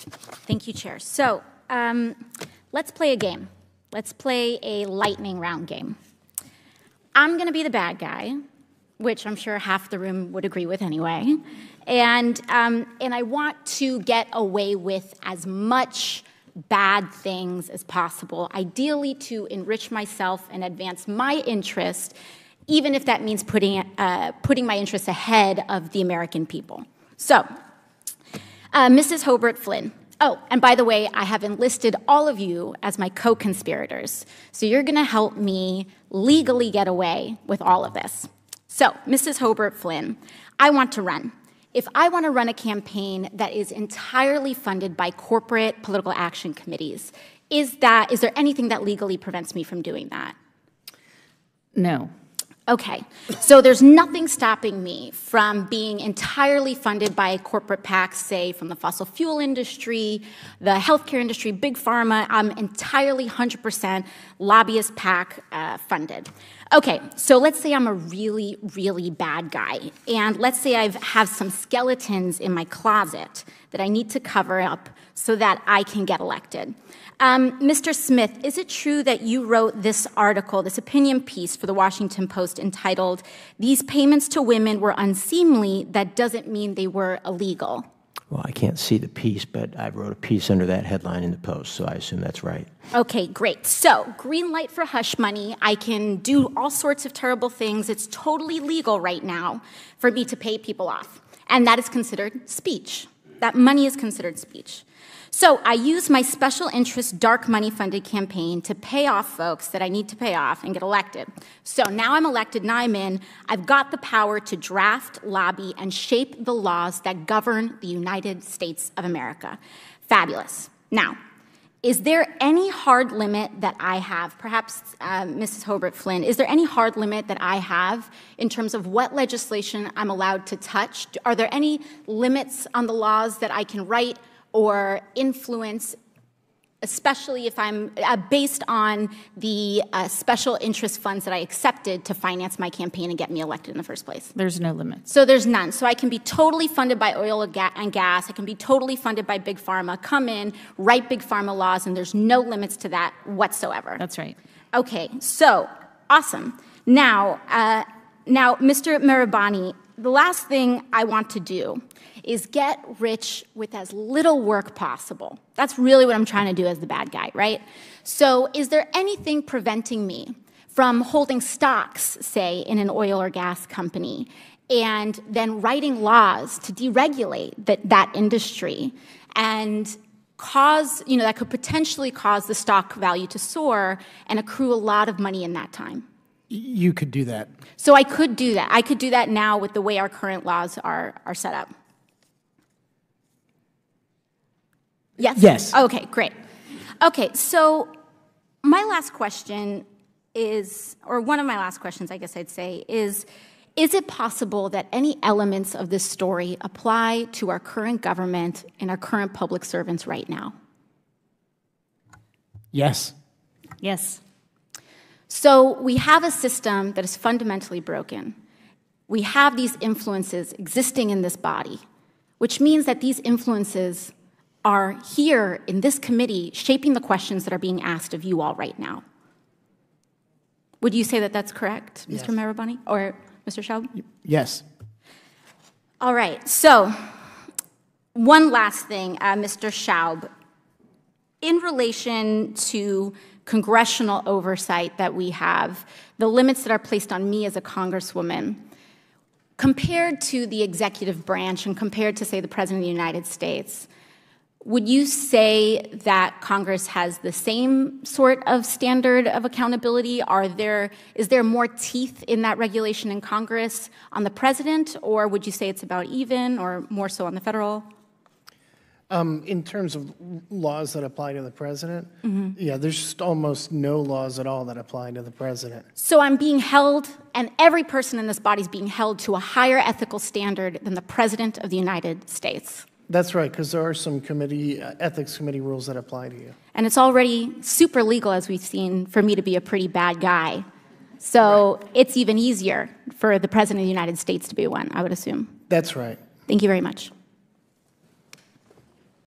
Thank you, Chair. So let's play a game. Let's play a lightning round game. I'm going to be the bad guy, which I'm sure half the room would agree with anyway. And I want to get away with as much bad things as possible, ideally to enrich myself and advance my interest, even if that means putting my interests ahead of the American people. So, Mrs. Hobart Flynn. Oh, and by the way, I have enlisted all of you as my co-conspirators. So you're going to help me legally get away with all of this. So, Mrs. Hobart Flynn, I want to run. If I want to run a campaign that is entirely funded by corporate political action committees, is there anything that legally prevents me from doing that? No. Okay, so there's nothing stopping me from being entirely funded by corporate PACs, say from the fossil fuel industry, the healthcare industry, big pharma. I'm entirely 100% lobbyist PAC funded. Okay, so let's say I'm a really, really bad guy, and let's say I have some skeletons in my closet that I need to cover up so that I can get elected. Mr. Smith, is it true that you wrote this article, this opinion piece for the Washington Post entitled, "These payments to women were unseemly, that doesn't mean they were illegal"? Well, I can't see the piece, but I wrote a piece under that headline in the Post, so I assume that's right. Okay, great. So, green light for hush money. I can do all sorts of terrible things. It's totally legal right now for me to pay people off. And that is considered speech. That money is considered speech. So I use my special interest dark money funded campaign to pay off folks that I need to pay off and get elected. So now I'm elected, now I'm in. I've got the power to draft, lobby, and shape the laws that govern the United States of America. Fabulous. Now, is there any hard limit that I have, perhaps Mrs. Hobart Flynn, is there any hard limit that I have in terms of what legislation I'm allowed to touch? Are there any limits on the laws that I can write or influence, especially if I'm based on the special interest funds that I accepted to finance my campaign and get me elected in the first place? There's no limit. So there's none. So I can be totally funded by oil and gas. I can be totally funded by Big Pharma, come in, write Big Pharma laws, and there's no limits to that whatsoever. That's right. Okay, so awesome. Now, Mr. Mirabani, the last thing I want to do is get rich with as little work possible. That's really what I'm trying to do as the bad guy, right? So is there anything preventing me from holding stocks, say, in an oil or gas company, and then writing laws to deregulate that industry and cause, that could potentially cause the stock value to soar and accrue a lot of money in that time? You could do that. So I could do that. I could do that now with the way our current laws are set up. Yes? Yes. Okay, great. Okay, so my last question is, or one of my last questions, I guess I'd say, is it possible that any elements of this story apply to our current government and our current public servants right now? Yes. Yes. So we have a system that is fundamentally broken. We have these influences existing in this body, which means that these influences are here in this committee shaping the questions that are being asked of you all right now. Would you say that that's correct, Yes. Mr. Mirabani or Mr. Schaub? Yes. All right, so one last thing, Mr. Schaub. In relation to congressional oversight that we have, the limits that are placed on me as a congresswoman, compared to the executive branch and compared to, say, the President of the United States, would you say that Congress has the same sort of standard of accountability? Is there more teeth in that regulation in Congress on the president, or would you say it's about even, or more so on the federal? In terms of laws that apply to the president, yeah, there's just almost no laws at all that apply to the president. So I'm being held, and every person in this body is being held to a higher ethical standard than the President of the United States. That's right, because there are some ethics committee rules that apply to you. And it's already super legal, as we've seen, for me to be a pretty bad guy. So It's even easier for the President of the United States to be one, I would assume. That's right. Thank you very much.